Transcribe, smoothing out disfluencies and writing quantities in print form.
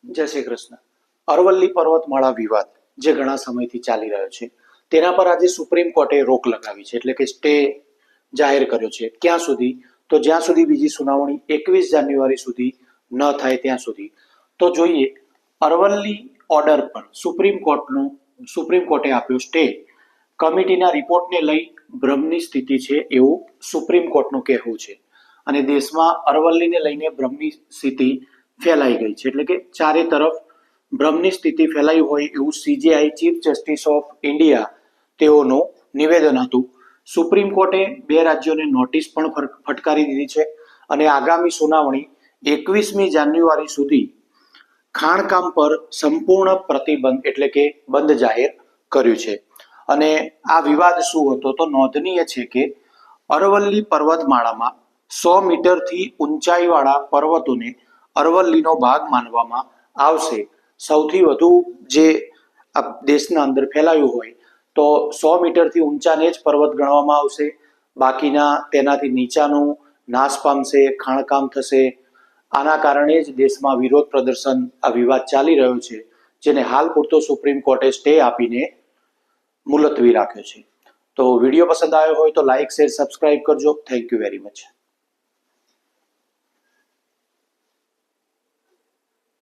જય શ્રી કૃષ્ણ. અરવલ્લી પર્વતમાળા વિવાદ જે ઘણા સમયથી ચાલી રહ્યો છે તેના પર આજે સુપ્રીમ કોર્ટે રોક લગાવી છે, એટલે કે સ્ટે જાહેર કર્યો છે. ક્યાં સુધી? તો જ્યાં સુધી બીજી સુનાવણી 21 જાન્યુઆરી સુધી ન થાય ત્યાં સુધી. તો જોઈએ, અરવલ્લી ઓર્ડર પર સુપ્રીમ કોર્ટે આપ્યો સ્ટે. કમિટીના રિપોર્ટને લઈ ભ્રમની સ્થિતિ છે એવું સુપ્રીમ કોર્ટનું કહેવું છે. અને દેશમાં અરવલ્લીને લઈને ભ્રમની સ્થિતિ ફેલાઈ ગઈ છે, એટલે કે ચારે તરફ ભ્રમની સ્થિતિ ફેલાઈ હોય એવું CJI chief justice of India તેઓનું નિવેદન હતું. સુપ્રીમ કોર્ટે બે રાજ્યોને નોટિસ પણ ફટકારી દીધી છે અને આગામી સુનાવણી 21મી જાન્યુઆરી સુધી ખાણકામ પર સંપૂર્ણ પ્રતિબંધ એટલે કે બંધ જાહેર કર્યું છે. અને આ વિવાદ શું હતો? તો નોંધનીય છે કે અરવલ્લી પર્વતમાળામાં 100 મીટરથી ઊંચાઈવાળા પર્વતોને અરવલ્લીનો ભાગ માનવામાં આવશે. સૌથી વધુ જે દેશના અંદર ફેલાયું હોય તો 100 મીટરથી ઊંચાને જ પર્વત ગણવામાં આવશે. બાકીના તેનાથી નીચાનું નાશ પામશે, ખાણકામ થશે. આના કારણે જ દેશમાં વિરોધ પ્રદર્શન, આ વિવાદ ચાલી રહ્યો છે, જેને હાલ પૂરતો સુપ્રીમ કોર્ટે સ્ટે આપીને મુલતવી રાખ્યો છે. તો વિડીયો પસંદ આવ્યો હોય તો લાઇક, શેર, સબસ્ક્રાઇબ કરજો. Thank you very much.